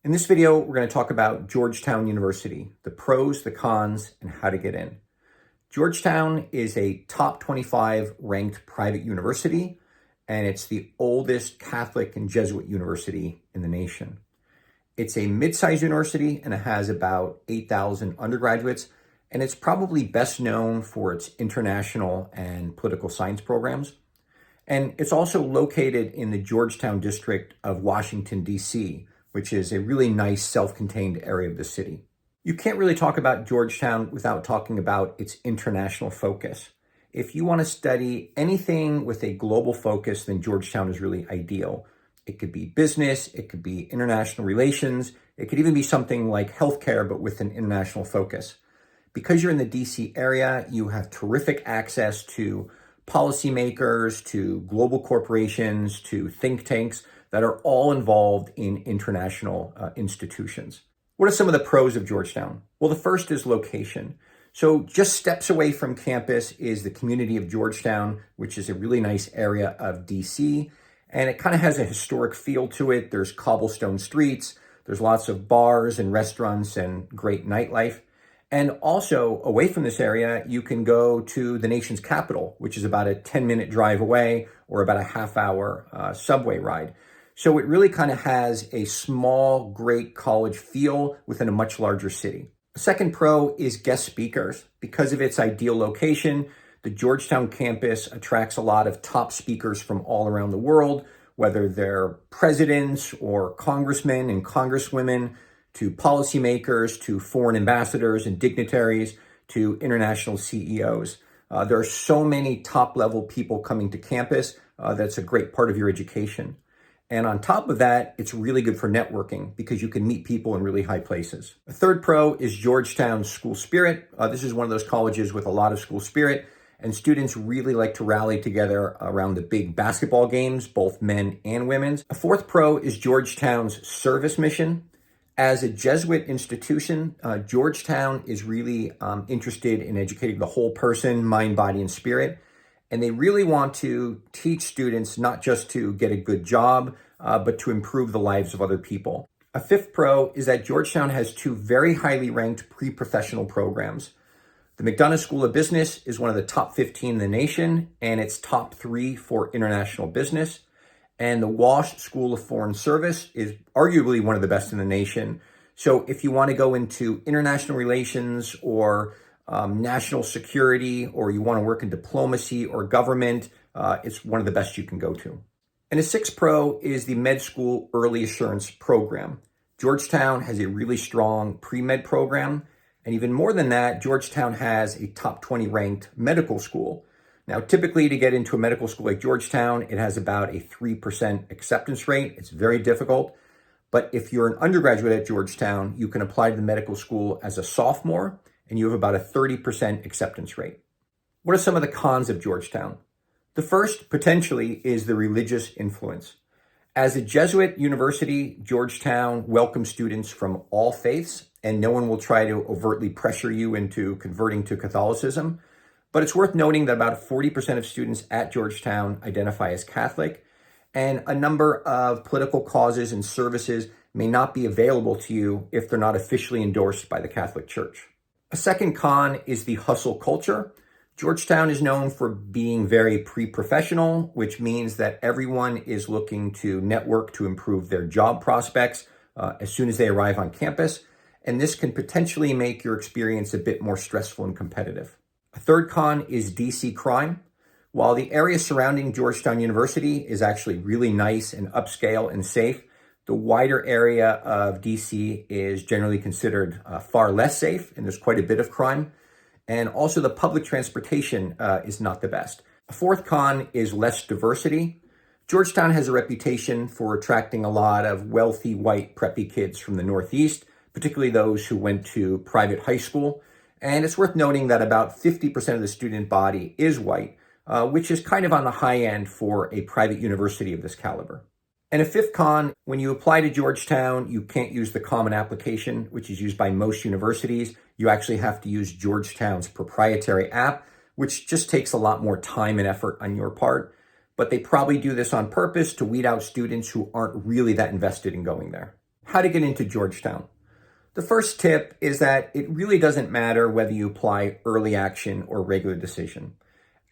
In this video, we're going to talk about Georgetown University, the pros, the cons, and how to get in. Georgetown is a top 25 ranked private university, and it's the oldest Catholic and Jesuit university in the nation. It's a mid-sized university, and it has about 8,000 undergraduates, and it's probably best known for its international and political science programs. And it's also located in the Georgetown district of Washington, D.C., which is a really nice self-contained area of the city. You can't really talk about Georgetown without talking about its international focus. If you want to study anything with a global focus, then Georgetown is really ideal. It could be business, it could be international relations, it could even be something like healthcare, but with an international focus. Because you're in the DC area, you have terrific access to policymakers, to global corporations, to think tanks that are all involved in international institutions. What are some of the pros of Georgetown? Well, the first is location. So just steps away from campus is the community of Georgetown, which is a really nice area of DC. And it kind of has a historic feel to it. There's cobblestone streets, there's lots of bars and restaurants and great nightlife. And also away from this area, you can go to the nation's capital, which is about a 10-minute drive away or about a half-hour subway ride. So it really kind of has a small, great college feel within a much larger city. The second pro is guest speakers. Because of its ideal location, the Georgetown campus attracts a lot of top speakers from all around the world, whether they're presidents or congressmen and congresswomen, to policymakers, to foreign ambassadors and dignitaries, to international CEOs. There are so many top-level people coming to campus that's a great part of your education. And on top of that, it's really good for networking because you can meet people in really high places. A third pro is Georgetown's school spirit. This is one of those colleges with a lot of school spirit, and students really like to rally together around the big basketball games, both men and women's. A fourth pro is Georgetown's service mission. As a Jesuit institution, Georgetown is really interested in educating the whole person, mind, body, and spirit. And they really want to teach students not just to get a good job, but to improve the lives of other people. A fifth pro is that Georgetown has two very highly ranked pre-professional programs. The McDonough School of Business is one of the top 15 in the nation, and it's top 3 for international business. And the Walsh School of Foreign Service is arguably one of the best in the nation. So if you want to go into international relations or national security, or you want to work in diplomacy or government, it's one of the best you can go to. And a sixth pro is the med school early assurance program. Georgetown has a really strong pre-med program. And even more than that, Georgetown has a top 20 ranked medical school. Now, typically to get into a medical school like Georgetown, it has about a 3% acceptance rate. It's very difficult. But if you're an undergraduate at Georgetown, you can apply to the medical school as a sophomore, and you have about a 30% acceptance rate. What are some of the cons of Georgetown? The first, potentially, is the religious influence. As a Jesuit university, Georgetown welcomes students from all faiths, and no one will try to overtly pressure you into converting to Catholicism. But it's worth noting that about 40% of students at Georgetown identify as Catholic, and a number of political causes and services may not be available to you if they're not officially endorsed by the Catholic Church. A second con is the hustle culture. Georgetown is known for being very pre-professional, which means that everyone is looking to network to improve their job prospects as soon as they arrive on campus. And this can potentially make your experience a bit more stressful and competitive. A third con is DC crime. While the area surrounding Georgetown University is actually really nice and upscale and safe, the wider area of DC is generally considered far less safe, and there's quite a bit of crime. And also the public transportation is not the best. A fourth con is less diversity. Georgetown has a reputation for attracting a lot of wealthy, white, preppy kids from the Northeast, particularly those who went to private high school. And it's worth noting that about 50% of the student body is white, which is kind of on the high end for a private university of this caliber. And a fifth con, when you apply to Georgetown, you can't use the common application, which is used by most universities. You actually have to use Georgetown's proprietary app, which just takes a lot more time and effort on your part. But they probably do this on purpose to weed out students who aren't really that invested in going there. How to get into Georgetown. The first tip is that it really doesn't matter whether you apply early action or regular decision.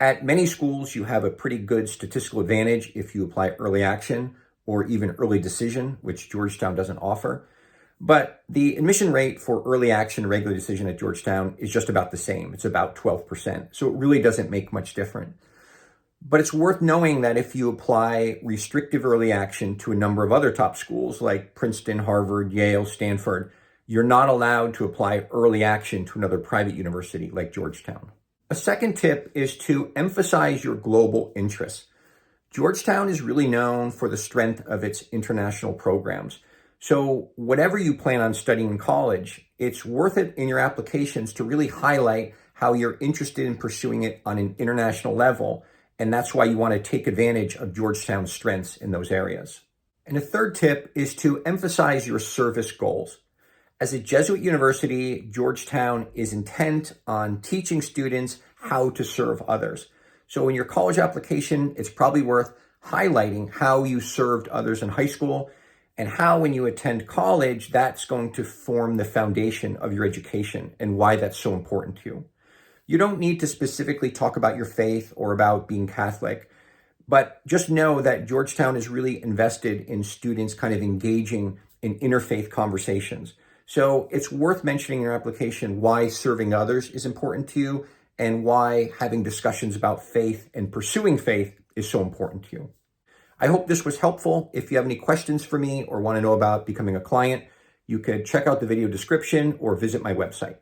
At many schools, you have a pretty good statistical advantage if you apply early action or even early decision, which Georgetown doesn't offer. But the admission rate for early action and regular decision at Georgetown is just about the same. It's about 12%. So it really doesn't make much difference. But it's worth knowing that if you apply restrictive early action to a number of other top schools like Princeton, Harvard, Yale, Stanford, you're not allowed to apply early action to another private university like Georgetown. A second tip is to emphasize your global interests. Georgetown is really known for the strength of its international programs. So whatever you plan on studying in college, it's worth it in your applications to really highlight how you're interested in pursuing it on an international level. And that's why you want to take advantage of Georgetown's strengths in those areas. And a third tip is to emphasize your service goals. As a Jesuit university, Georgetown is intent on teaching students how to serve others. So in your college application, it's probably worth highlighting how you served others in high school and how when you attend college, that's going to form the foundation of your education and why that's so important to you. You don't need to specifically talk about your faith or about being Catholic, but just know that Georgetown is really invested in students kind of engaging in interfaith conversations. So it's worth mentioning in your application why serving others is important to you and why having discussions about faith and pursuing faith is so important to you. I hope this was helpful. If you have any questions for me or want to know about becoming a client, you could check out the video description or visit my website.